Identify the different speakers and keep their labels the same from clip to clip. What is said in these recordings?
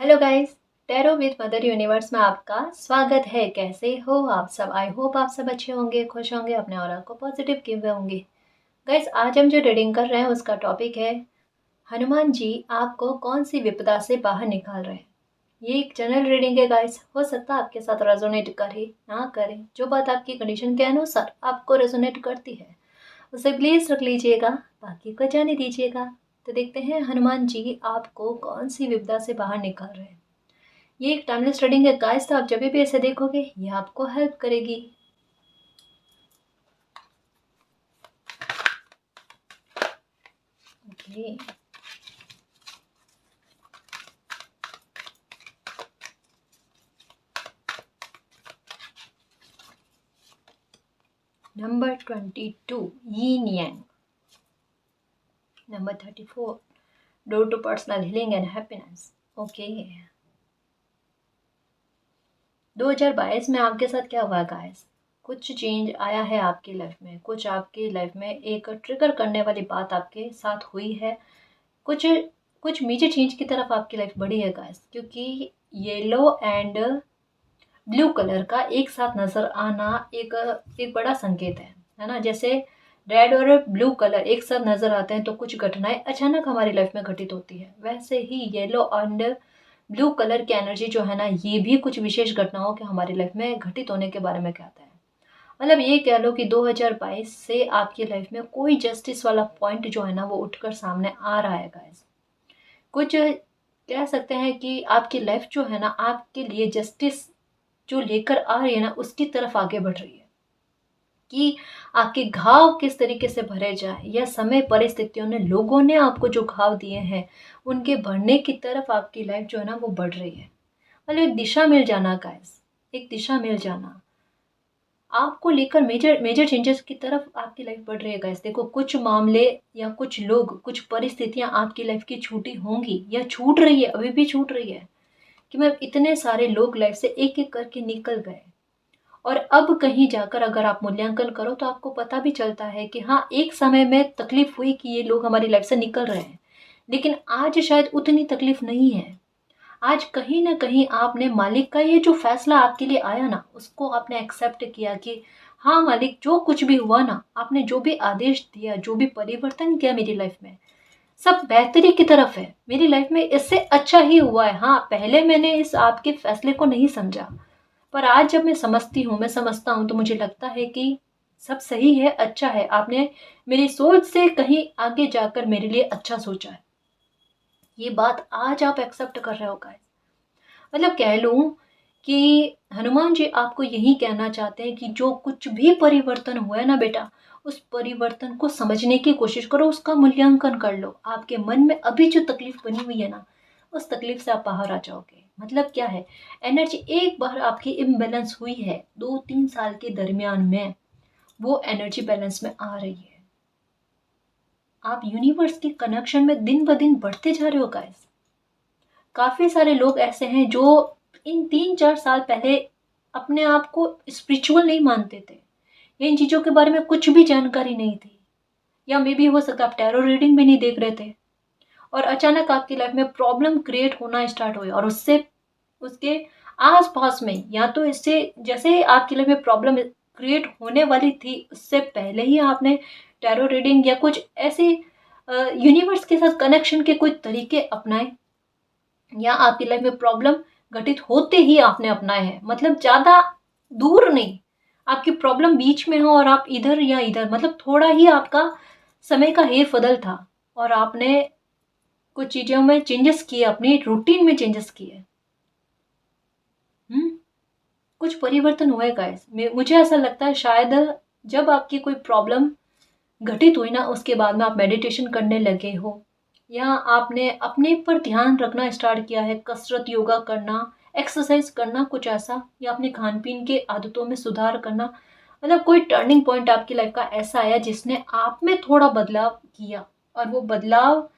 Speaker 1: Hello guys, tarot with mother universe में आपका स्वागत है। कैसे हो आप सब? आई होप आप सब अच्छे होंगे, खुश होंगे, अपने ऑरा को पॉजिटिव किए हुए होंगे। गाइस, आज हम जो रीडिंग कर रहे हैं उसका टॉपिक है हनुमान जी आपको कौन सी विपदा से बाहर निकाल रहे हैं। ये एक जनरल रीडिंग है गाइस, हो सकता है आपके साथ रेजोनेट करे ना करे। जो बात आपकी कंडीशन के अनुसार आपको रेजोनेट करती है उसे प्लीज रख लीजिएगा, बाकी को जाने दीजिएगा। तो देखते हैं हनुमान जी आपको कौन सी विपदा से बाहर निकाल रहे हैं। ये एक टाइमलेस रीडिंग है गाइस, तो आप जब भी ऐसे देखोगे ये आपको हेल्प करेगी। Okay, number 22 yin yang, number 34 door to personal healing and happiness. Okay, 2022 में आपके साथ क्या हुआ गाइस? कुछ चेंज आया है आपकी लाइफ में, कुछ आपकी लाइफ में एक ट्रिगर करने वाली बात आपके साथ हुई है। कुछ कुछ मेजर चेंज की तरफ आपकी लाइफ बढ़ी है गाइस, क्योंकि येलो एंड ब्लू कलर का एक साथ नजर आना एक एक बड़ा संकेत है ना। जैसे रेड और ब्लू कलर एक साथ नजर आते हैं तो कुछ घटनाएं अचानक हमारी लाइफ में घटित होती है, वैसे ही येलो एंड ब्लू कलर की एनर्जी जो है ना, ये भी कुछ विशेष घटनाओं के हमारी लाइफ में घटित होने के बारे में कहता है। मतलब ये कह लो कि 2022 से आपकी लाइफ में कोई जस्टिस वाला पॉइंट जो है ना वो उठकर सामने आ रहा है गाइस। कुछ कह सकते हैं कि आपकी लाइफ जो है ना आपके लिए जस्टिस जो लेकर आ रही है ना उसकी तरफ आगे बढ़ रही है कि आपके घाव किस तरीके से भरे जाए, या समय परिस्थितियों ने, लोगों ने आपको जो घाव दिए हैं उनके भरने की तरफ आपकी लाइफ जो है ना वो बढ़ रही है। मतलब एक दिशा मिल जाना गाइस, एक दिशा मिल जाना आपको लेकर मेजर मेजर चेंजेस की तरफ आपकी लाइफ बढ़ रही है गाइस। देखो, कुछ मामले या कुछ लोग, कुछ परिस्थितियां आपकी लाइफ की छूटी होंगी या छूट रही है, अभी भी छूट रही है कि मैं इतने सारे लोग लाइफ से एक एक करके निकल गए। और अब कहीं जाकर अगर आप मूल्यांकन करो तो आपको पता भी चलता है कि हाँ, एक समय में तकलीफ हुई कि ये लोग हमारी लाइफ से निकल रहे हैं, लेकिन आज शायद उतनी तकलीफ नहीं है। आज कहीं ना कहीं आपने मालिक का ये जो फैसला आपके लिए आया ना उसको आपने एक्सेप्ट किया कि हाँ मालिक, जो कुछ भी हुआ ना, आपने जो भी आदेश दिया, जो भी परिवर्तन किया मेरी लाइफ में, सब बेहतरी की तरफ है। मेरी लाइफ में इससे अच्छा ही हुआ है। हाँ, पहले मैंने इस आपके फैसले को नहीं समझा, पर आज जब मैं समझती हूँ, मैं समझता हूँ, तो मुझे लगता है कि सब सही है, अच्छा है। आपने मेरी सोच से कहीं आगे जाकर मेरे लिए अच्छा सोचा है। ये बात आज आप एक्सेप्ट कर रहे हो गाइस। मतलब कह लूं कि हनुमान जी आपको यही कहना चाहते हैं कि जो कुछ भी परिवर्तन हुआ है ना बेटा, उस परिवर्तन को समझने की कोशिश करो, उसका मूल्यांकन कर लो। आपके मन में अभी जो तकलीफ बनी हुई है ना, उस तकलीफ से आप बाहर आ जाओगे। मतलब क्या है, एनर्जी एक बार आपकी इम्बैलेंस हुई है 2-3 साल के दरमियान में, वो एनर्जी बैलेंस में आ रही है। आप यूनिवर्स के कनेक्शन में दिन ब दिन बढ़ते जा रहे हो गाइस। काफी सारे लोग ऐसे हैं जो इन 3-4 साल पहले अपने आप को स्पिरिचुअल नहीं मानते थे, या इन चीजों के बारे में कुछ भी जानकारी नहीं थी, या मे बी हो सकता आप टैरो रीडिंग भी नहीं देख रहे थे, और अचानक आपकी लाइफ में प्रॉब्लम क्रिएट होना स्टार्ट हुई, और उससे उसके आस पास में, या तो इससे जैसे ही आपकी लाइफ में प्रॉब्लम क्रिएट होने वाली थी उससे पहले ही आपने टैरो रीडिंग या कुछ ऐसे यूनिवर्स के साथ कनेक्शन के कोई तरीके अपनाए, या आपकी लाइफ में प्रॉब्लम घटित होते ही आपने अपनाए हैं। मतलब ज्यादा दूर नहीं, आपकी प्रॉब्लम बीच में हो और आप इधर या इधर, मतलब थोड़ा ही आपका समय का हेर बदल था, और आपने कुछ चीजों में चेंजेस किए, अपनी रूटीन में चेंजेस किए। हम्म, कुछ परिवर्तन हुए गाइस। मुझे ऐसा लगता है शायद जब आपकी कोई प्रॉब्लम घटित हुई ना, उसके बाद में आप मेडिटेशन करने लगे हो, या आपने अपने पर ध्यान रखना स्टार्ट किया है, कसरत, योगा करना, एक्सरसाइज करना, कुछ ऐसा, या अपने खान पीन के आदतों में सुधार करना। मतलब कोई टर्निंग पॉइंट आपकी लाइफ का ऐसा आया जिसने आप में थोड़ा बदलाव किया, और वो बदलाव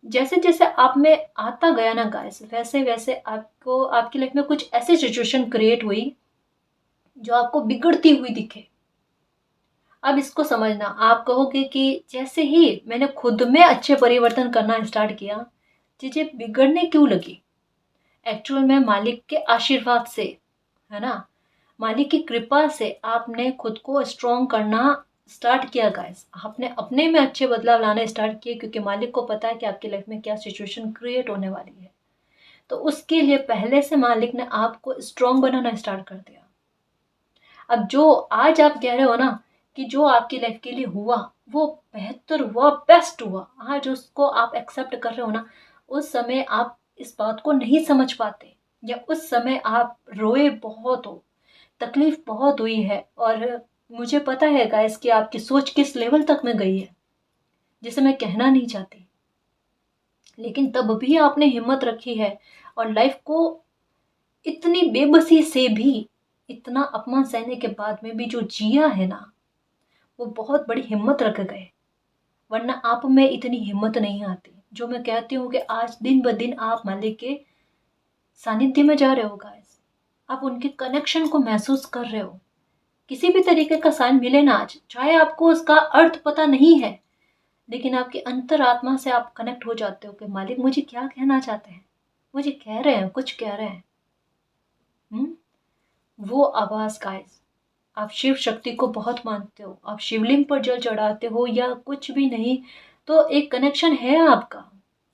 Speaker 1: जैसे जैसे आप में आता गया ना गाइस, वैसे वैसे आपको आपकी लाइफ में कुछ ऐसी सिचुएशन क्रिएट हुई जो आपको बिगड़ती हुई दिखे। अब इसको समझना, आप कहोगे कि जैसे ही मैंने खुद में अच्छे परिवर्तन करना स्टार्ट किया, चीजें बिगड़ने क्यों लगी? एक्चुअल में मालिक के आशीर्वाद से, है ना, मालिक की कृपा से आपने खुद को स्ट्रॉन्ग करना स्टार्ट किया गाइस। आपने अपने में अच्छे बदलाव लाने स्टार्ट किए, क्योंकि मालिक को पता है कि आपकी लाइफ में क्या सिचुएशन क्रिएट होने वाली है। तो उसके लिए पहले से मालिक ने आपको स्ट्रॉन्ग बनाना स्टार्ट कर दिया। अब जो आज आप कह रहे हो ना कि जो आपकी लाइफ के लिए हुआ वो बेहतर हुआ, बेस्ट हुआ, आज उसको आप एक्सेप्ट कर रहे हो ना, उस समय आप इस बात को नहीं समझ पाते, या उस समय आप रोए बहुत हो, तकलीफ बहुत हुई है। और मुझे पता है गाइस कि आपकी सोच किस लेवल तक में गई है, जिसे मैं कहना नहीं चाहती, लेकिन तब भी आपने हिम्मत रखी है और लाइफ को इतनी बेबसी से भी, इतना अपमान सहने के बाद में भी जो जिया है ना, वो बहुत बड़ी हिम्मत रख गए। वरना आप में इतनी हिम्मत नहीं आती। जो मैं कहती हूँ कि आज दिन ब दिन आप मालिक के सानिध्य में जा रहे हो गाइस, आप उनके कनेक्शन को महसूस कर रहे हो। किसी भी तरीके का साइन मिले ना आज, चाहे आपको उसका अर्थ पता नहीं है, लेकिन आपकी अंतरात्मा से आप कनेक्ट हो जाते हो कि मालिक मुझे क्या कहना चाहते हैं, मुझे कह रहे हैं, कुछ कह रहे हैं। वो आवाज गाइस, आप शिव शक्ति को बहुत मानते हो, आप शिवलिंग पर जल चढ़ाते हो या कुछ भी नहीं, तो एक कनेक्शन है आपका,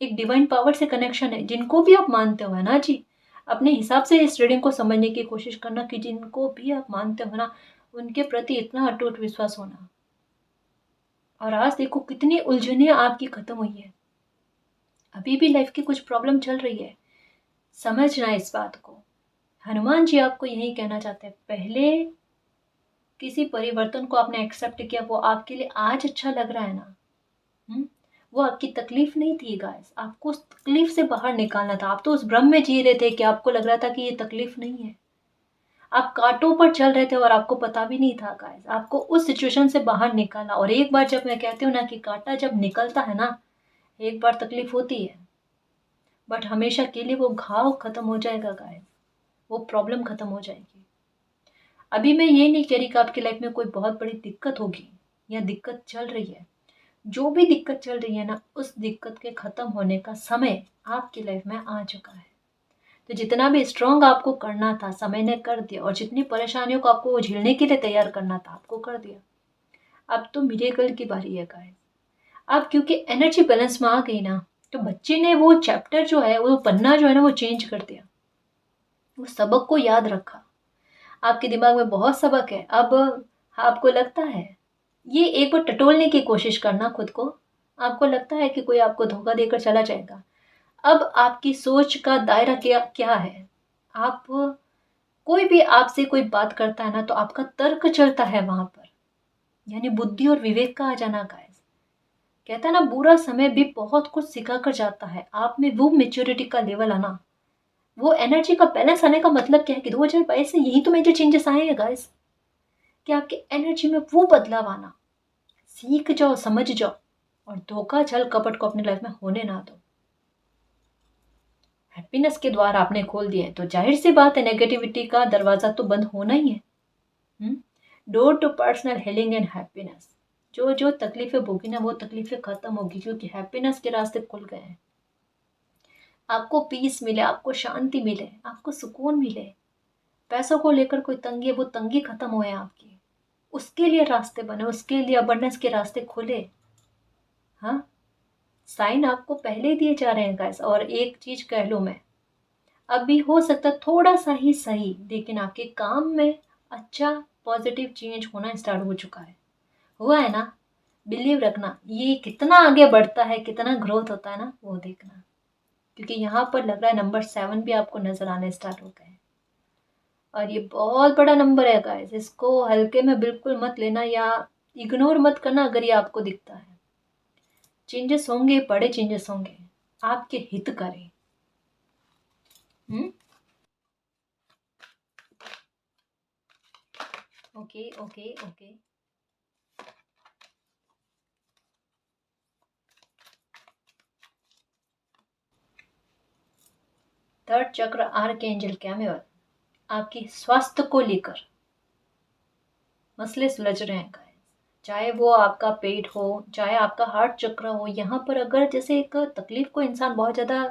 Speaker 1: एक डिवाइन पावर से कनेक्शन है, जिनको भी आप मानते हो, है ना जी। अपने हिसाब से इस रीडिंग को समझने की कोशिश करना कि जिनको भी आप मानते हो ना, उनके प्रति इतना अटूट विश्वास होना। और आज देखो कितनी उलझने आपकी खत्म हुई है। अभी भी लाइफ की कुछ प्रॉब्लम चल रही है, समझना इस बात को। हनुमान जी आपको यही कहना चाहते हैं, पहले किसी परिवर्तन को आपने एक्सेप्ट किया, वो आपके लिए आज अच्छा लग रहा है ना, वो आपकी तकलीफ नहीं थी गाइस, आपको उस तकलीफ से बाहर निकालना था। आप तो उस भ्रम में जी रहे थे कि आपको लग रहा था कि ये तकलीफ नहीं है, आप कांटों पर चल रहे थे और आपको पता भी नहीं था गाइस। आपको उस सिचुएशन से बाहर निकालना, और एक बार जब मैं कहती हूँ ना कि कांटा जब निकलता है ना, एक बार तकलीफ होती है, बट हमेशा के लिए वो घाव खत्म हो जाएगा गाइस, वो प्रॉब्लम खत्म हो जाएगी। अभी मैं ये नहीं कह रही कि आपकी लाइफ में कोई बहुत बड़ी दिक्कत होगी या दिक्कत चल रही है। जो भी दिक्कत चल रही है ना, उस दिक्कत के खत्म होने का समय आपकी लाइफ में आ चुका है। तो जितना भी स्ट्रॉन्ग आपको करना था समय ने कर दिया, और जितनी परेशानियों को आपको झेलने के लिए तैयार करना था आपको कर दिया। अब तो मिरेकल की बारी है गाइस। अब क्योंकि एनर्जी बैलेंस में आ गई ना, तो बच्चे ने वो चैप्टर जो है, वो पन्ना जो है ना, वो चेंज कर दिया, वो सबक को याद रखा। आपके दिमाग में बहुत सबक है। अब आपको लगता है, ये एक बार टटोलने की कोशिश करना खुद को, आपको लगता है कि कोई आपको धोखा देकर चला जाएगा। अब आपकी सोच का दायरा क्या क्या है। आप, कोई भी आपसे कोई बात करता है ना, तो आपका तर्क चलता है वहां पर, यानी बुद्धि और विवेक का आ जाना गाइस। कहता है ना, बुरा समय भी बहुत कुछ सिखा कर जाता है। आप में वो मेच्योरिटी का लेवल आना, वो एनर्जी का बैलेंस आने का मतलब क्या है कि 2022 से यही तो मेजर चेंजेस आए हैं गाइस, कि आपकी एनर्जी में वो बदलाव आना। सीख जाओ, समझ जाओ, और धोखा छल कपट को अपनी लाइफ में होने ना दो। हैप्पीनेस के द्वार आपने खोल दिए, तो जाहिर सी बात है नेगेटिविटी का दरवाजा तो बंद होना ही है। Door to personal healing and happiness. जो जो तकलीफें भोगी ना, वो तकलीफें खत्म होगी, क्योंकि हैप्पीनेस के रास्ते खुल गए हैं। आपको पीस मिले, आपको शांति मिले, आपको सुकून मिले, पैसों को लेकर कोई तंगी है, वो तंगी खत्म होए आपकी, उसके लिए रास्ते बने, उसके लिए अबंडेंस के रास्ते खुले। हाँ, साइन आपको पहले ही दिए जा रहे हैं गाइस। और एक चीज कह लूं मैं, अभी हो सकता है थोड़ा सा ही सही, लेकिन आपके काम में अच्छा पॉजिटिव चेंज होना स्टार्ट हो चुका है, हुआ है ना। बिलीव रखना, ये कितना आगे बढ़ता है, कितना ग्रोथ होता है ना, वो देखना। क्योंकि यहाँ पर लग रहा है नंबर 7 भी आपको नजर आने स्टार्ट हो गए हैं। और ये बहुत बड़ा नंबर है गाइस, इसको हल्के में बिल्कुल मत लेना या इग्नोर मत करना अगर ये आपको दिखता है। चेंजेस होंगे, बड़े चेंजेस होंगे, आपके हित करें। Okay okay okay. थर्ड चक्र आर्कएंजल कैमियल, आपकी स्वास्थ्य को लेकर मसले सुलझ रहे हैं गाइस। चाहे वो आपका पेट हो, चाहे आपका हार्ट चक्र हो, यहाँ पर अगर जैसे एक तकलीफ को इंसान बहुत ज़्यादा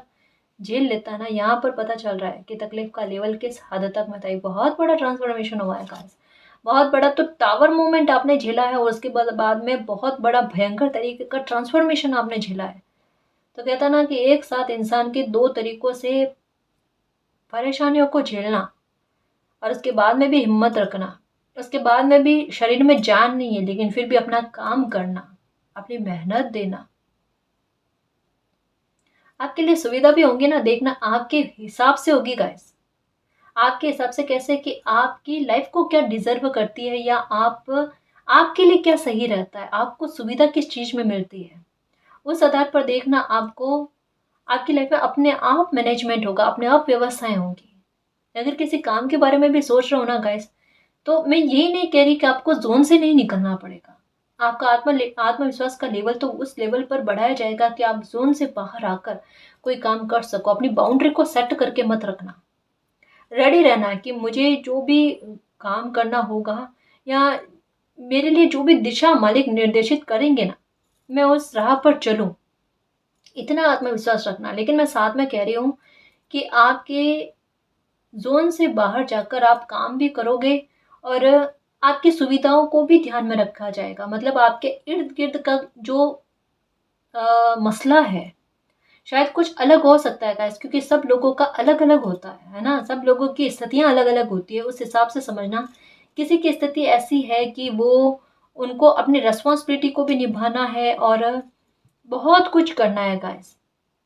Speaker 1: झेल लेता है ना, यहाँ पर पता चल रहा है कि तकलीफ का लेवल किस हद तक में था। बहुत बड़ा ट्रांसफॉर्मेशन हुआ है गाइस, बहुत बड़ा। तो टावर मूवमेंट आपने झेला है और उसके बाद में बहुत बड़ा भयंकर तरीके का ट्रांसफॉर्मेशन आपने झेला है। तो कहता ना कि एक साथ इंसान के दो तरीकों से परेशानियों को झेलना और उसके बाद में भी हिम्मत रखना, उसके बाद में भी शरीर में जान नहीं है लेकिन फिर भी अपना काम करना, अपनी मेहनत देना, आपके लिए सुविधा भी होंगी ना, देखना आपके हिसाब से होगी गाइस। आपके हिसाब से कैसे कि आपकी लाइफ को क्या डिजर्व करती है, या आपके लिए क्या सही रहता है, आपको सुविधा किस चीज में मिलती है, उस आधार पर देखना आपको आपकी लाइफ में अपने आप मैनेजमेंट होगा, अपने आप व्यवस्थाएं होंगी। अगर किसी काम के बारे में भी सोच रहे हो ना गाइस, तो मैं यही नहीं कह रही कि आपको जोन से नहीं निकलना पड़ेगा। आपका आत्मविश्वास का लेवल तो उस लेवल पर बढ़ाया जाएगा कि आप जोन से बाहर आकर कोई काम कर सको। अपनी बाउंड्री को सेट करके मत रखना, रेडी रहना है कि मुझे जो भी काम करना होगा या मेरे लिए जो भी दिशा मालिक निर्देशित करेंगे ना, मैं उस राह पर चलूं, इतना आत्मविश्वास रखना। लेकिन मैं साथ में कह रही हूँ कि आपके जोन से बाहर जाकर आप काम भी करोगे और आपकी सुविधाओं को भी ध्यान में रखा जाएगा। मतलब आपके इर्द गिर्द का जो मसला है शायद कुछ अलग हो सकता है गाइस, क्योंकि सब लोगों का अलग अलग होता है ना, सब लोगों की स्थितियां अलग अलग होती है। उस हिसाब से समझना, किसी की स्थिति ऐसी है कि वो उनको अपनी रिस्पॉन्सिबिलिटी को भी निभाना है और बहुत कुछ करना है गाइस,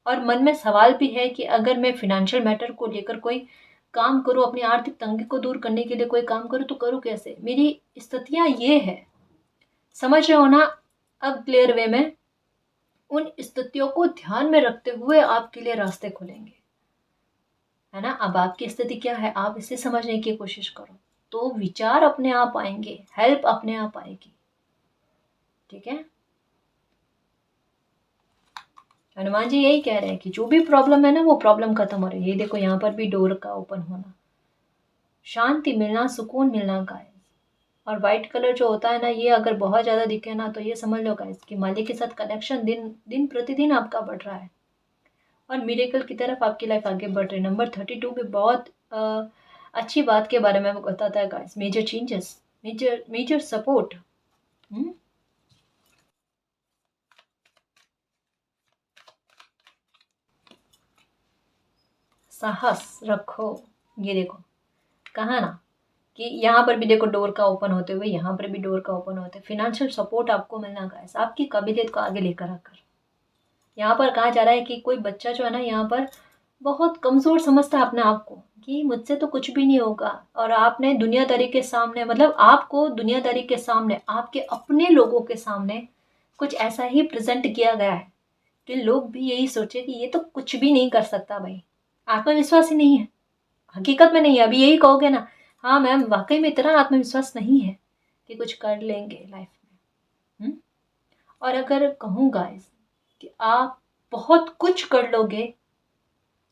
Speaker 1: और मन में सवाल भी है कि अगर मैं फिनेंशियल मैटर को लेकर कोई काम करूं, अपनी आर्थिक तंगी को दूर करने के लिए कोई काम करूं, तो करूं कैसे, मेरी स्थितियां ये है। समझ रहे हो ना? अब क्लियर वे में उन स्थितियों को ध्यान में रखते हुए आपके लिए रास्ते खुलेंगे, है ना। अब आपकी स्थिति क्या है, आप इसे समझने की कोशिश करो, तो विचार अपने आप आएंगे, हेल्प अपने आप आएगी। ठीक है, हनुमान जी यही कह रहे हैं कि जो भी प्रॉब्लम है ना, वो प्रॉब्लम खत्म हो रही है। ये देखो यहाँ पर भी डोर का ओपन होना, शांति मिलना, सुकून मिलना गाइस। और वाइट कलर जो होता है ना, ये अगर बहुत ज्यादा दिखे ना, तो ये समझ लो गाइस कि मालिक के साथ कनेक्शन दिन दिन प्रतिदिन आपका बढ़ रहा है और मिरेकल की तरफ आपकी लाइफ आगे बढ़ रही है। नंबर 32 भी बहुत अच्छी बात के बारे में बताता है guys, major changes, major major support. साहस रखो, ये देखो कहा ना कि यहाँ पर भी देखो डोर का ओपन होते हुए, यहाँ पर भी डोर का ओपन होते, फिनेंशियल सपोर्ट आपको मिलना गाइस, आपकी काबिलियत को आगे लेकर आकर। यहाँ पर कहा जा रहा है कि कोई बच्चा जो है ना, यहाँ पर बहुत कमजोर समझता है अपने आप को कि मुझसे तो कुछ भी नहीं होगा, और आपने दुनियादारी के सामने, मतलब आपको दुनियादारी के सामने, आपके अपने लोगों के सामने कुछ ऐसा ही प्रेजेंट किया गया है कि लोग भी यही सोचे कि ये तो कुछ भी नहीं कर सकता भाई, आत्मविश्वास ही नहीं है, हकीकत में नहीं है। अभी यही कहोगे ना, हाँ मैम वाकई में इतना आत्मविश्वास नहीं है कि कुछ कर लेंगे लाइफ में। और अगर कहूँ गाइस कि आप बहुत कुछ कर लोगे,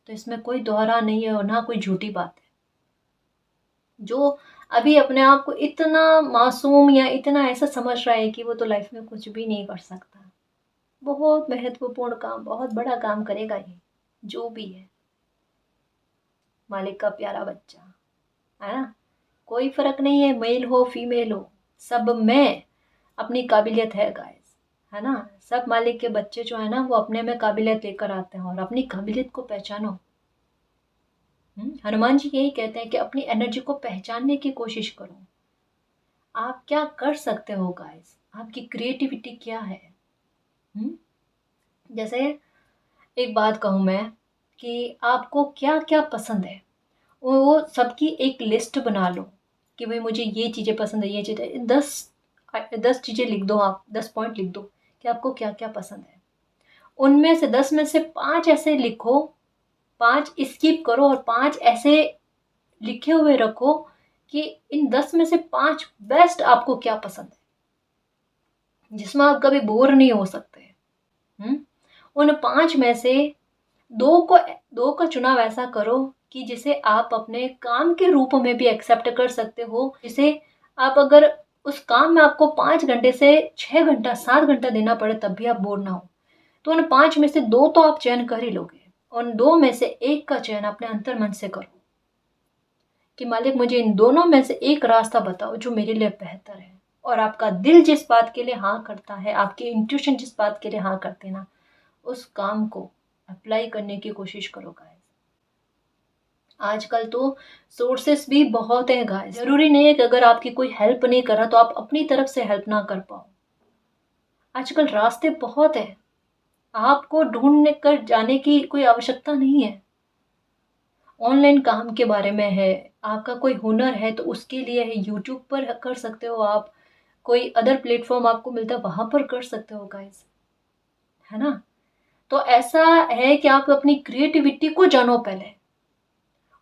Speaker 1: तो इसमें कोई दोहरा नहीं है और ना कोई झूठी बात है। जो अभी अपने आप को इतना मासूम या इतना ऐसा समझ रहा है कि वो तो लाइफ में कुछ भी नहीं कर सकता, बहुत महत्वपूर्ण काम, बहुत बड़ा काम करेगा ये, जो भी है मालिक का प्यारा बच्चा, है ना। कोई फर्क नहीं है, मेल हो फीमेल हो, सब में अपनी काबिलियत है गाइस, है ना। सब मालिक के बच्चे जो है ना, वो अपने में काबिलियत लेकर आते हैं, और अपनी काबिलियत को पहचानो। हनुमान जी यही कहते हैं कि अपनी एनर्जी को पहचानने की कोशिश करो। आप क्या कर सकते हो गाइस, आपकी क्रिएटिविटी क्या है। जैसे एक बात कहूँ मैं कि आपको क्या क्या पसंद है, वो सबकी एक लिस्ट बना लो कि भाई मुझे ये चीज़ें पसंद है, ये चीज़ें 10 चीज़ें लिख दो, आप 10 पॉइंट लिख दो कि आपको क्या क्या पसंद है। उनमें से 10 में से 5 ऐसे लिखो, 5 स्किप करो और 5 ऐसे लिखे हुए रखो कि इन 10 में से 5 बेस्ट आपको क्या पसंद है, जिसमें आप कभी बोर नहीं हो सकते। उन 5 में से दो का चुनाव ऐसा करो कि जिसे आप अपने काम के रूप में भी एक्सेप्ट कर सकते हो, जिसे आप अगर उस काम में आपको 5 घंटे से 6 घंटा 7 घंटा देना पड़े तब भी आप बोर ना हो, तो उन 5 में से 2 तो आप चयन कर ही लोगे उन दो में से एक का चयन अपने अंतर मन से करो कि मालिक मुझे इन दोनों में से एक रास्ता बताओ जो मेरे लिए बेहतर है। और आपका दिल जिस बात के लिए हाँ करता है, आपकी इंट्यूशन जिस बात के लिए हाँ करते हैं ना, उस काम को अप्लाई करने की कोशिश करो गाइस। आजकल तो सोर्सेस भी बहुत हैं गाइस, जरूरी नहीं है कि अगर आपकी कोई हेल्प नहीं कर रहा तो आप अपनी तरफ से हेल्प ना कर पाओ। आजकल रास्ते बहुत हैं, आपको ढूंढने कर जाने की कोई आवश्यकता नहीं है। ऑनलाइन काम के बारे में है, आपका कोई हुनर है तो उसके लिए है, यूट्यूब पर कर सकते हो आप, कोई अदर प्लेटफॉर्म आपको मिलता है वहां पर कर सकते हो गाइस, है ना। तो ऐसा है कि आप अपनी क्रिएटिविटी को जानो पहले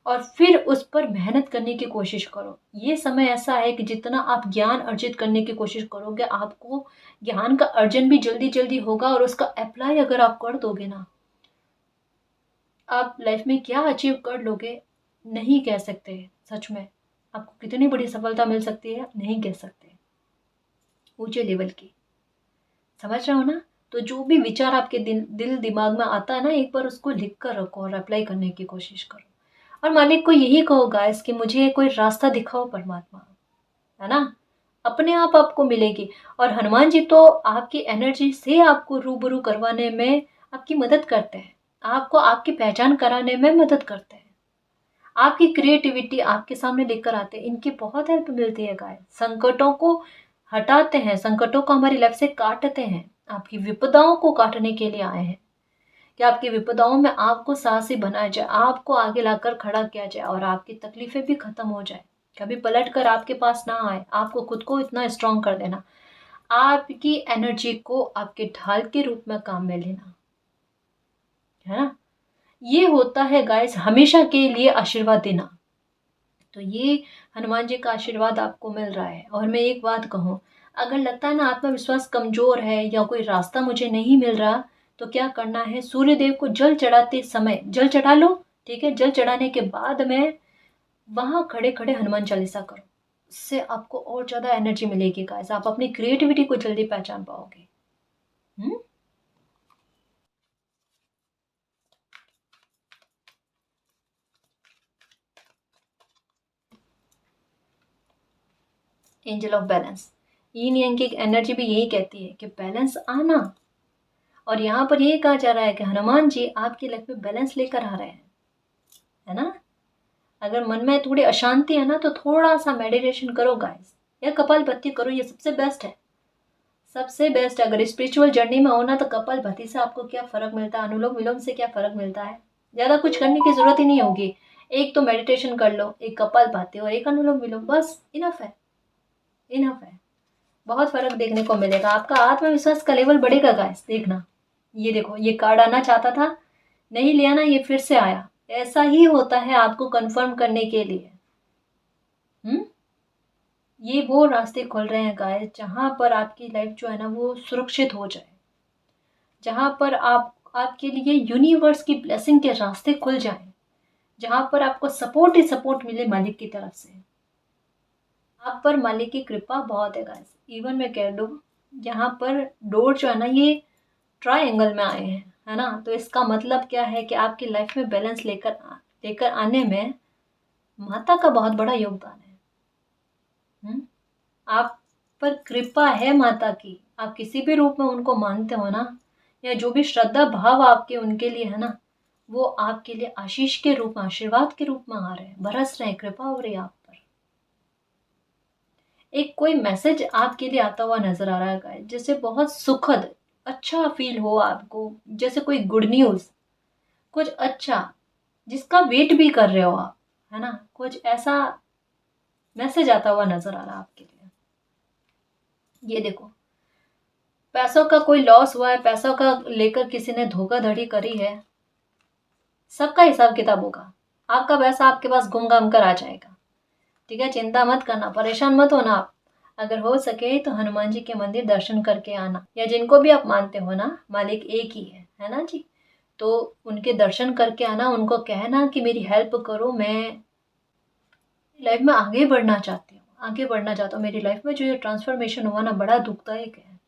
Speaker 1: और फिर उस पर मेहनत करने की कोशिश करो। ये समय ऐसा है कि जितना आप ज्ञान अर्जित करने की कोशिश करोगे, आपको ज्ञान का अर्जन भी जल्दी जल्दी होगा और उसका अप्लाई अगर आप कर दोगे ना, आप लाइफ में क्या अचीव कर लोगे नहीं कह सकते। सच में आपको कितनी बड़ी सफलता मिल सकती है नहीं कह सकते, ऊंचे लेवल की। समझ रहे हो ना। तो जो भी विचार आपके दिल दिमाग में आता है ना, एक बार उसको लिख कर रखो और अप्लाई करने की कोशिश करो। और मालिक को यही कहो गाइस कि मुझे कोई रास्ता दिखाओ परमात्मा, है ना। अपने आप आपको मिलेगी। और हनुमान जी तो आपकी एनर्जी से आपको रूबरू करवाने में आपकी मदद करते हैं, आपको आपकी पहचान कराने में मदद करते हैं, आपकी क्रिएटिविटी आपके सामने लेकर आते हैं। इनकी बहुत हेल्प मिलती है गाइस। संकटों को हटाते हैं, संकटों को हमारी लाइफ से काटते हैं, आपकी विपदाओं को काटने के लिए आए हैं कि आपकी विपदाओं में आपको साहसी बनाया जाए, आपको आगे लाकर खड़ा किया जाए और आपकी तकलीफें भी खत्म हो जाए। कभी पलट कर आपके पास ना आए, आपको खुद को इतना स्ट्रांग कर देना, आपकी एनर्जी को आपके ढाल के रूप में काम में लेना, है ना। ये होता है गाइस हमेशा के लिए आशीर्वाद देना। तो ये हनुमान जी का आशीर्वाद आपको मिल रहा है। और मैं एक बात कहूँ, अगर लगता है ना आत्मविश्वास कमजोर है या कोई रास्ता मुझे नहीं मिल रहा, तो क्या करना है, सूर्य देव को जल चढ़ाते समय जल चढ़ा लो, ठीक है। जल चढ़ाने के बाद में वहां खड़े खड़े हनुमान चालीसा करो, इससे आपको और ज्यादा एनर्जी मिलेगी गाइस, आप अपनी क्रिएटिविटी को जल्दी पहचान पाओगे। एंजल ऑफ बैलेंस, यीन यांग की एनर्जी भी यही कहती है कि बैलेंस आना। और यहाँ पर ये कहा जा रहा है कि हनुमान जी आपकी लाइफ में बैलेंस लेकर आ रहे हैं, है ना। अगर मन में थोड़ी अशांति है ना, तो थोड़ा सा मेडिटेशन करो गाइस, या कपालभाति करो, ये सबसे बेस्ट है, सबसे बेस्ट। अगर स्पिरिचुअल जर्नी में हो ना, तो कपालभाति से आपको क्या फर्क मिलता है, अनुलोम विलोम से क्या फर्क मिलता है, ज्यादा कुछ करने की जरूरत ही नहीं होगी। एक तो मेडिटेशन कर लो, एक कपालभाति और एक अनुलोम विलोम, बस इनफ है, इनफ है। बहुत फर्क देखने को मिलेगा, आपका आत्मविश्वास का लेवल बढ़ेगा गाइस। देखना, ये देखो, ये कार्ड आना चाहता था, नहीं लिया ना, ये फिर से आया। ऐसा ही होता है आपको कंफर्म करने के लिए। ये वो रास्ते खुल रहे हैं गाइस जहां पर आपकी लाइफ जो है ना वो सुरक्षित हो जाए, जहां पर आपके लिए यूनिवर्स की ब्लेसिंग के रास्ते खुल जाएं, जहां पर आपको सपोर्ट ही सपोर्ट मिले मालिक की तरफ से। आप पर मालिक की कृपा बहुत है गाइस। इवन मैं कह दूं, यहाँ पर डोर जो है ना ये ट्रायंगल में आए हैं, है ना। तो इसका मतलब क्या है कि आपकी लाइफ में बैलेंस लेकर आने में माता का बहुत बड़ा योगदान है। आप पर कृपा है माता की, आप किसी भी रूप में उनको मानते हो ना, या जो भी श्रद्धा भाव आपके उनके लिए है ना, वो आपके लिए आशीष के रूप में, आशीर्वाद के रूप में आ रहे हैं, बरस रहे हैं, कृपा हो रही है आप पर। एक कोई मैसेज आपके लिए आता हुआ नजर आ रहा है जिससे बहुत सुखद अच्छा फील हो आपको, जैसे कोई गुड न्यूज, कुछ अच्छा जिसका वेट भी कर रहे हो आप, है ना। कुछ ऐसा मैसेज आता हुआ नजर आ रहा है आपके लिए। ये देखो, पैसों का कोई लॉस हुआ है, पैसों का लेकर किसी ने धोखाधड़ी करी है, सबका हिसाब किताब होगा। आपका पैसा आपके पास घूम घाम कर आ जाएगा, ठीक है। चिंता मत करना, परेशान मत होना आप। अगर हो सके तो हनुमान जी के मंदिर दर्शन करके आना, या जिनको भी आप मानते हो ना, मालिक एक ही है ना जी। तो उनके दर्शन करके आना, उनको कहना कि मेरी हेल्प करो, मैं लाइफ में आगे बढ़ना चाहती हूँ, आगे बढ़ना चाहता हूँ। मेरी लाइफ में जो ये ट्रांसफॉर्मेशन हुआ ना, बड़ा दुखदायक है।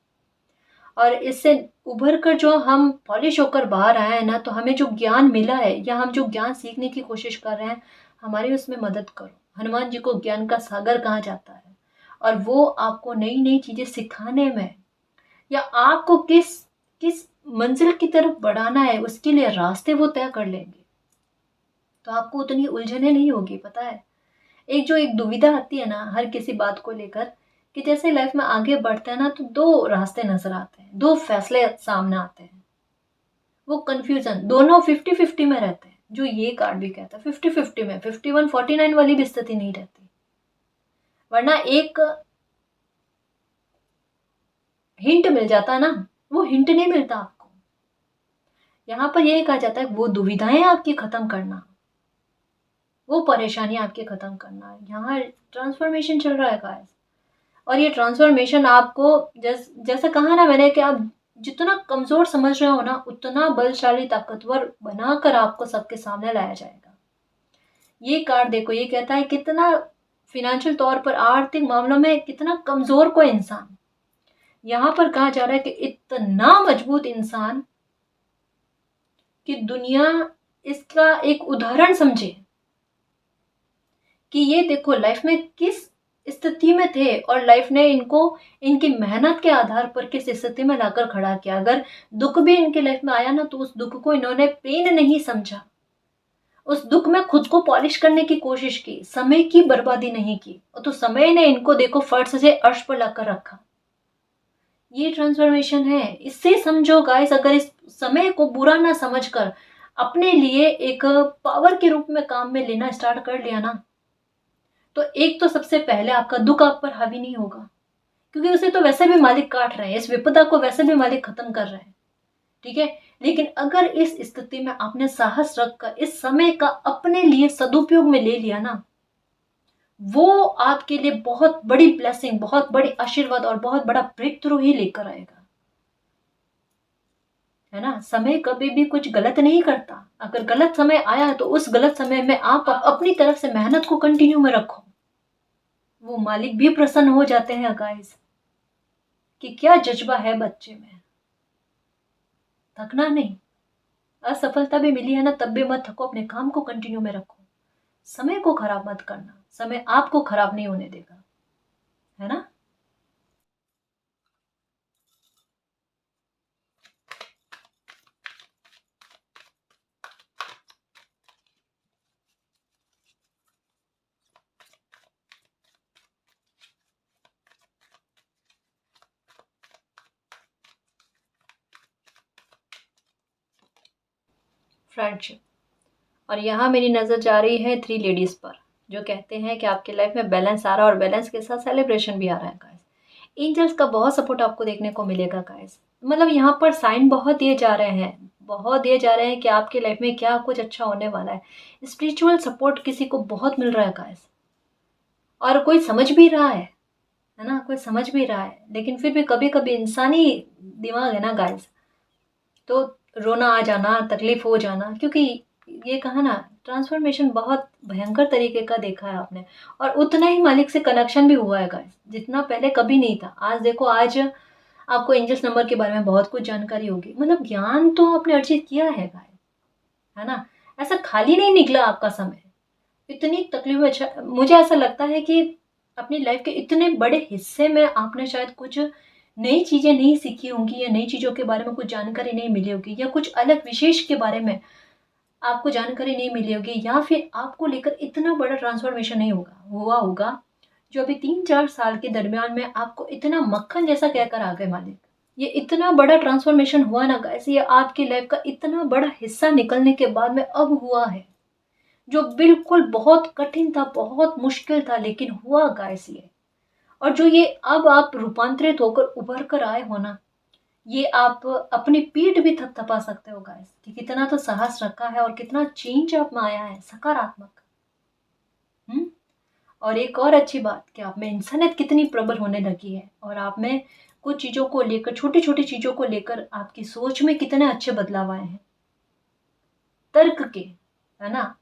Speaker 1: और इससे उभर कर जो हम पॉलिश होकर बाहर आए हैं ना, तो हमें जो ज्ञान मिला है या हम जो ज्ञान सीखने की कोशिश कर रहे हैं, हमारी उसमें मदद करो। हनुमान जी को ज्ञान का सागर कहा जाता है, और वो आपको नई नई चीजें सिखाने में या आपको किस किस मंजिल की तरफ बढ़ाना है उसके लिए रास्ते वो तय कर लेंगे। तो आपको उतनी उलझने नहीं होगी। पता है, एक दुविधा आती है ना हर किसी बात को लेकर, कि जैसे लाइफ में आगे बढ़ते हैं ना, तो दो रास्ते नजर आते हैं, दो फैसले सामने आते हैं। वो कंफ्यूजन दोनों 50-50 में रहते हैं। जो ये कार्ड भी कहता है 50-50 में, 51-49 वाली भी स्थिति नहीं रहती। वरना एक हिंट मिल जाता ना, वो हिंट नहीं मिलता आपको। यहाँ पर यही कहा जाता है वो दुविधाएं आपकी खत्म करना, वो परेशानी आपकी खत्म करना है। यहाँ ट्रांसफॉर्मेशन चल रहा है गाइस, और ये ट्रांसफॉर्मेशन आपको जैसा कहा ना मैंने, कि आप जितना कमजोर समझ रहे हो ना, उतना बलशाली ताकतवर बनाकर आपको सबके सामने लाया जाएगा। ये कार्ड देखो, ये कहता है कितना फिनेंशियल तौर पर, आर्थिक मामलों में कितना कमजोर कोई इंसान। यहाँ पर कहा जा रहा है कि इतना मजबूत इंसान कि दुनिया इसका एक उदाहरण समझे, कि ये देखो लाइफ में किस स्थिति में थे और लाइफ ने इनको इनकी मेहनत के आधार पर किस स्थिति में लाकर खड़ा किया। अगर दुख भी इनके लाइफ में आया ना, तो उस दुख को इन्होंने पेन नहीं समझा, उस दुख में खुद को पॉलिश करने की कोशिश की, समय की बर्बादी नहीं की। और तो समय ने इनको देखो फर्श से अर्श पर लाकर रखा। ये ट्रांसफॉर्मेशन है। इससे समझो गाइस, अगर इस समय को बुरा ना समझकर अपने लिए एक पावर के रूप में काम में लेना स्टार्ट कर लिया ना, तो एक तो सबसे पहले आपका दुख आप पर हावी नहीं होगा, क्योंकि उसे तो वैसे भी मालिक काट रहे हैं, इस विपदा को वैसे भी मालिक खत्म कर रहे हैं। ठीक है, लेकिन अगर इस स्थिति में आपने साहस रखकर इस समय का अपने लिए सदुपयोग में ले लिया ना, वो आपके लिए बहुत बड़ी ब्लेसिंग, बहुत बड़ी आशीर्वाद और बहुत बड़ा ब्रेक थ्रू ही लेकर आएगा। है ना, समय कभी भी कुछ गलत नहीं करता। अगर गलत समय आया है तो उस गलत समय में आप अपनी तरफ से मेहनत को कंटिन्यू में रखो, वो मालिक भी प्रसन्न हो जाते हैं गाइस। कि क्या जज्बा है बच्चे में, थकना नहीं। असफलता भी मिली है ना, तब भी मत थको, अपने काम को कंटिन्यू में रखो। समय को खराब मत करना, समय आपको खराब नहीं होने देगा। है ना। फ्रेंडशिप, और यहाँ मेरी नज़र जा रही है 3 लेडीज़ पर, जो कहते हैं कि आपकी लाइफ में बैलेंस आ रहा है और बैलेंस के साथ सेलिब्रेशन भी आ रहा है गाइस। एंजल्स का बहुत सपोर्ट आपको देखने को मिलेगा गाइस। मतलब यहाँ पर साइन बहुत दिए जा रहे हैं, बहुत दिए जा रहे हैं कि आपकी लाइफ में क्या कुछ अच्छा होने वाला है। स्पिरिचुअल सपोर्ट किसी को बहुत मिल रहा है गाइस, और कोई समझ भी रहा है ना, कोई समझ भी रहा है। लेकिन फिर भी कभी कभी इंसानी दिमाग है ना गाइस, तो रोना आ जाना, तकलीफ हो जाना, क्योंकि ये कहा ना, ट्रांसफॉर्मेशन बहुत भयंकर तरीके का देखा है आपने, और उतना ही मालिक से कनेक्शन भी हुआ है गाइस, जितना पहले कभी नहीं था। आज देखो, आज आपको एंजल्स नंबर के बारे में बहुत कुछ जानकारी होगी। मतलब ज्ञान तो आपने अर्जित किया है गाइस, है ना। ऐसा खाली नहीं निकला आपका समय। इतनी तकलीफ में, अच्छा मुझे ऐसा लगता है कि अपनी लाइफ के इतने बड़े हिस्से में आपने शायद कुछ नई चीजें नहीं सीखी होंगी, या नई चीजों के बारे में कुछ जानकारी नहीं मिली होगी, या कुछ अलग विशेष के बारे में आपको जानकारी नहीं मिली होगी, या फिर आपको लेकर इतना बड़ा ट्रांसफॉर्मेशन नहीं हुआ होगा, जो अभी 3-4 साल के दरमियान में आपको इतना मक्खन जैसा कहकर आ गए मालिक। ये इतना बड़ा ट्रांसफॉर्मेशन हुआ ना गाइस, ये आपकी लाइफ का इतना बड़ा हिस्सा निकलने के बाद में अब हुआ है, जो बिल्कुल बहुत कठिन था, बहुत मुश्किल था, लेकिन हुआ गाइस ये। और जो ये अब आप रूपांतरित होकर उभर कर आए हो ना, ये आप अपनी पीठ भी थपथपा सकते हो गाइस, कि कितना तो साहस रखा है और कितना चेंज आप में आया है सकारात्मक। हम्म। और एक और अच्छी बात, कि आप में इंसानियत कितनी प्रबल होने लगी है, और आप में कुछ चीजों को लेकर, छोटी छोटी चीजों को लेकर आपकी सोच में कितने अच्छे बदलाव आए हैं, तर्क के। है ना,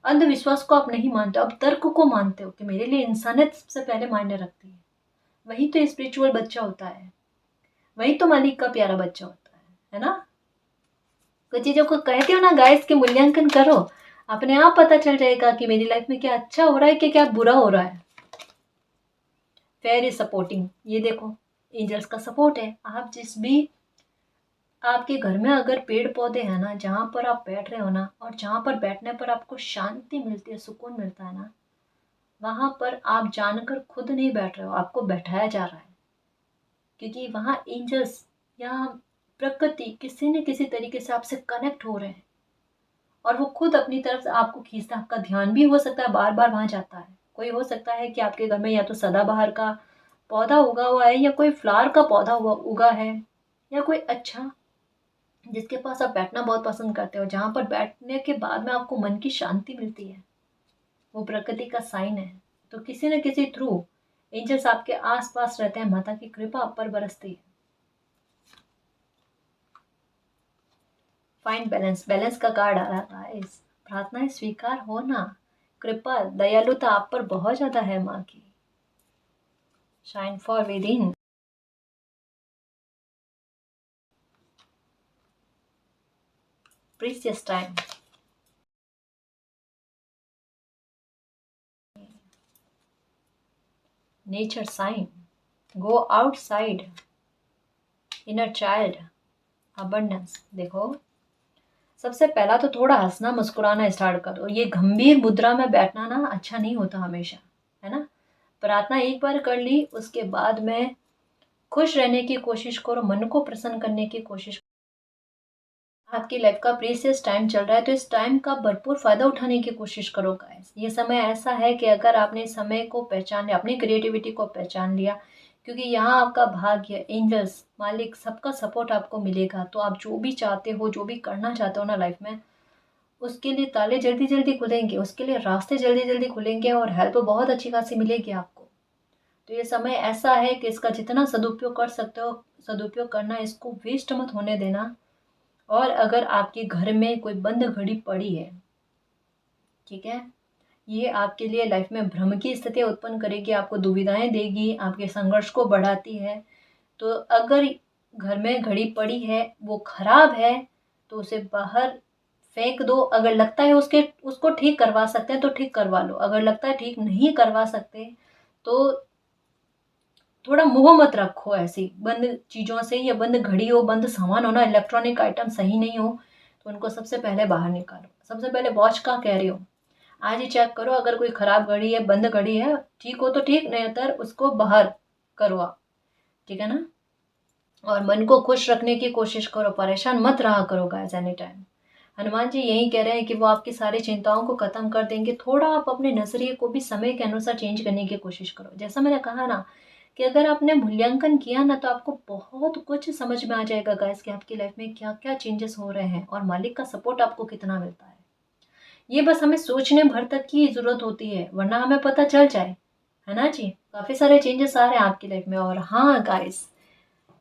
Speaker 1: अंधविश्वास को आप नहीं मानते, अब तर्क को मानते हो कि मेरे लिए इंसानियत सबसे पहले मायने रखती है। वही तो स्पिरिचुअल बच्चा होता है। वही तो मालिक का प्यारा बच्चा होता है ना। कुछ चीज़ों को कहते हो ना गाइस कि मूल्यांकन करो, अपने आप पता चल जाएगा कि मेरी लाइफ में क्या अच्छा हो रहा है कि क्या बुरा हो रहा है। फेयर इज सपोर्टिंग, ये देखो एंजल्स का सपोर्ट है। आप जिस भी आपके घर में अगर पेड़ पौधे हैं ना, जहाँ पर आप बैठ रहे हो ना, और जहाँ पर बैठने पर आपको शांति मिलती है, सुकून मिलता है ना, वहाँ पर आप जानकर खुद नहीं बैठ रहे हो, आपको बैठाया जा रहा है। क्योंकि वहाँ एंजल्स या प्रकृति किसी न किसी तरीके से आपसे कनेक्ट हो रहे हैं, और वो खुद अपनी तरफ से आपको खींचता है। आपका ध्यान भी हो सकता है बार बार वहाँ जाता है। कोई हो सकता है कि आपके घर में या तो सदाबहार का पौधा उगा हुआ है, या कोई फ्लावर का पौधा उगा है, या कोई अच्छा जिसके पास आप बैठना बहुत पसंद करते हो, जहाँ पर बैठने के बाद में आपको मन की शांति मिलती है, वो प्रकृति का साइन है। तो किसी न किसी थ्रू एंजल्स आपके आस पास रहते हैं, माता की कृपा आप पर बरसती है। फाइंड बैलेंस, बैलेंस का कार्ड आ रहा है। इस प्रार्थनाएं स्वीकार हो ना, कृपा दयालुता आप पर बहुत ज्यादा है माँ की। Shine for within, precious time, nature sign, go outside, inner child, abundance. देखो सबसे पहला तो थोड़ा हंसना मुस्कुराना स्टार्ट करो। ये गंभीर मुद्रा में बैठना ना अच्छा नहीं होता हमेशा, है ना। प्रार्थना एक बार कर ली, उसके बाद में खुश रहने की कोशिश करो, मन को प्रसन्न करने की कोशिश। आपकी लाइफ का प्रीसियस टाइम चल रहा है, तो इस टाइम का भरपूर फायदा उठाने की कोशिश करो गाइस। ये समय ऐसा है कि अगर आपने समय को पहचान लिया, अपनी क्रिएटिविटी को पहचान लिया, क्योंकि यहाँ आपका भाग्य, एंजल्स, मालिक, सबका सपोर्ट आपको मिलेगा, तो आप जो भी चाहते हो, जो भी करना चाहते हो ना लाइफ में, उसके लिए ताले जल्दी जल्दी खुलेंगे, उसके लिए रास्ते जल्दी जल्दी खुलेंगे, और हेल्प बहुत अच्छी खासी मिलेगी आपको। तो ये समय ऐसा है कि इसका जितना सदुपयोग कर सकते हो सदुपयोग करना, इसको वेस्ट मत होने देना। और अगर आपके घर में कोई बंद घड़ी पड़ी है, ठीक है, ये आपके लिए लाइफ में भ्रम की स्थिति उत्पन्न करेगी, आपको दुविधाएं देगी, आपके संघर्ष को बढ़ाती है। तो अगर घर में घड़ी पड़ी है, वो खराब है, तो उसे बाहर फेंक दो। अगर लगता है उसको ठीक करवा सकते हैं तो ठीक करवा लो, अगर लगता है ठीक नहीं करवा सकते तो थोड़ा मुंह मत रखो ऐसी बंद चीज़ों से, या बंद घड़ी हो, बंद सामान हो ना, इलेक्ट्रॉनिक आइटम सही नहीं हो, तो उनको सबसे पहले बाहर निकालो। सबसे पहले वॉच का कह रही हो, आज ही चेक करो, अगर कोई खराब घड़ी है, बंद घड़ी है, ठीक हो तो ठीक, नहीं तो उसको बाहर करो आप, ठीक है ना। और मन को खुश रखने की कोशिश करो, परेशान मत रहा करो guys any time. Hanuman ji यही कह रहे हैं कि वो आपकी सारी चिंताओं को खत्म कर देंगे। थोड़ा आप अपने नजरिए को भी समय के अनुसार चेंज करने की कोशिश करो। जैसा मैंने कहा ना कि अगर आपने मूल्यांकन किया ना, तो आपको बहुत कुछ समझ में आ जाएगा गाइस कि आपकी लाइफ में क्या क्या चेंजेस हो रहे हैं, और मालिक का सपोर्ट आपको कितना मिलता है। ये बस हमें सोचने भर तक की जरूरत होती है, वरना हमें पता चल जाए, है ना जी। काफी सारे चेंजेस आ रहे हैं आपकी लाइफ में। और हाँ गाइस,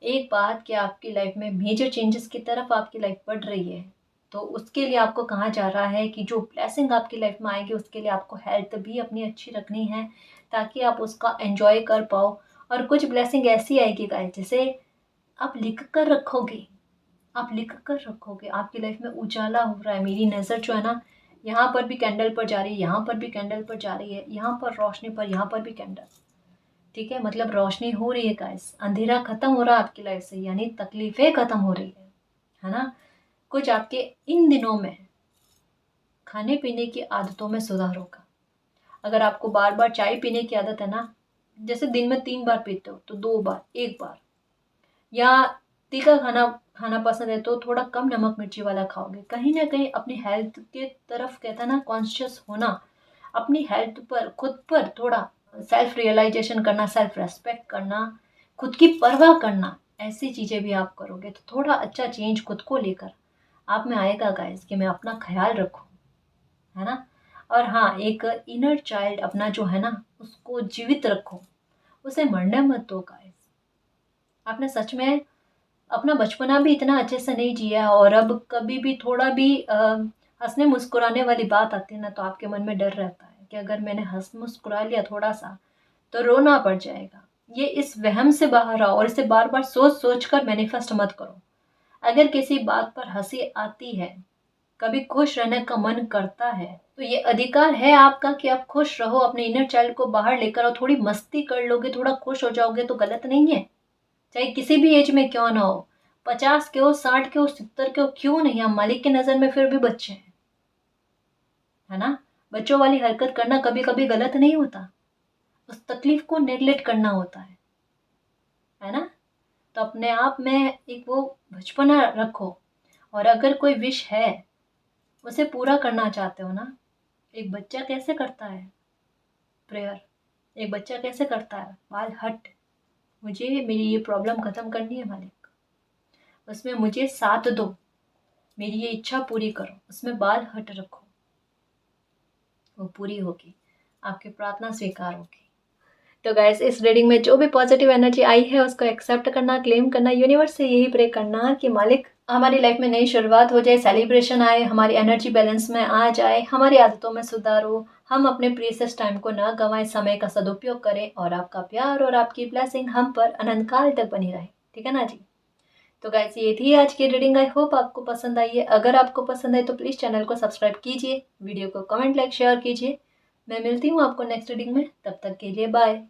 Speaker 1: एक बात कि आपकी लाइफ में मेजर चेंजेस की तरफ आपकी लाइफ बढ़ रही है, तो उसके लिए आपको कहा जा रहा है कि जो ब्लेसिंग आपकी लाइफ में आएगी, उसके लिए आपको हेल्थ भी अपनी अच्छी रखनी है, ताकि आप उसका एंजॉय कर पाओ। और कुछ ब्लेसिंग ऐसी आएगी गाइस, जिसे आप लिख कर रखोगे, आप लिख कर रखोगे। आपकी लाइफ में उजाला हो रहा है, मेरी नज़र जो है ना, यहाँ पर भी कैंडल पर जा रही है, यहाँ पर भी कैंडल पर जा रही है, यहाँ पर रोशनी पर, यहाँ पर भी कैंडल, ठीक है, मतलब रोशनी हो रही है गाइस, अंधेरा खत्म हो रहा है आपकी लाइफ से, यानी तकलीफें खत्म हो रही है ना। कुछ आपके इन दिनों में खाने पीने की आदतों में सुधार होगा। अगर आपको बार बार चाय पीने की आदत है ना, जैसे दिन में 3 बार पीते हो तो 2 बार, 1 बार, या तीखा खाना खाना पसंद है तो थोड़ा कम नमक मिर्ची वाला खाओगे। कहीं ना कहीं अपनी हेल्थ के तरफ, कहता है ना, कॉन्शियस होना, अपनी हेल्थ पर, खुद पर थोड़ा सेल्फ रियलाइजेशन करना, सेल्फ रेस्पेक्ट करना, खुद की परवाह करना, ऐसी चीज़ें भी आप करोगे तो थोड़ा अच्छा चेंज खुद को लेकर आप में आएगा गाइस, कि मैं अपना ख्याल रखूं, है ना। और हाँ, एक इनर चाइल्ड अपना जो है ना, उसको जीवित रखो, उसे मरने मत दो गाइस। आपने सच में अपना बचपना भी इतना अच्छे से नहीं जिया, और अब कभी भी थोड़ा भी हंसने मुस्कुराने वाली बात आती है ना, तो आपके मन में डर रहता है कि अगर मैंने हंस मुस्कुरा लिया थोड़ा सा, तो रोना पड़ जाएगा। ये इस वहम से बाहर आओ और इसे बार बार सोच सोच कर मैनिफेस्ट मत करो। अगर किसी बात पर हंसी आती है, कभी खुश रहने का मन करता है, तो ये अधिकार है आपका कि आप खुश रहो, अपने इनर चाइल्ड को बाहर लेकर आओ। थोड़ी मस्ती कर लोगे, थोड़ा खुश हो जाओगे तो गलत नहीं है। चाहे किसी भी एज में क्यों ना हो, 50 के हो, 60 के हो, 70 के हो, क्यों नहीं, हम मालिक की नजर में फिर भी बच्चे हैं, है ना। बच्चों वाली हरकत करना कभी कभी गलत नहीं होता, उस तकलीफ को नेगलेक्ट करना होता है ना। तो अपने आप में एक वो बचपना रखो, और अगर कोई विश है उसे पूरा करना चाहते हो ना, एक बच्चा कैसे करता है प्रेयर, एक बच्चा कैसे करता है, बाल हट, मुझे मेरी ये प्रॉब्लम खत्म करनी है मालिक, उसमें मुझे साथ दो, मेरी ये इच्छा पूरी करो, उसमें बाल हट रखो, वो पूरी होगी, आपकी प्रार्थना स्वीकार होगी। तो गाइस, इस रीडिंग में जो भी पॉजिटिव एनर्जी आई है उसको एक्सेप्ट करना, क्लेम करना, यूनिवर्स से यही प्रे करना कि मालिक हमारी लाइफ में नई शुरुआत हो जाए, सेलिब्रेशन आए, हमारी एनर्जी बैलेंस में आ जाए, हमारी आदतों में सुधार हो, हम अपने प्रीसियस टाइम को ना गंवाएं, समय का सदुपयोग करें, और आपका प्यार और आपकी ब्लेसिंग हम पर अनंत काल तक बनी रहे। ठीक है ना जी। तो गाइस, ये थी आज की रीडिंग। आई होप आपको पसंद आई है। अगर आपको पसंद आई तो प्लीज़ चैनल को सब्सक्राइब कीजिए, वीडियो को कमेंट, लाइक, शेयर कीजिए। मैं मिलती हूँ आपको नेक्स्ट रीडिंग में, तब तक के लिए बाय।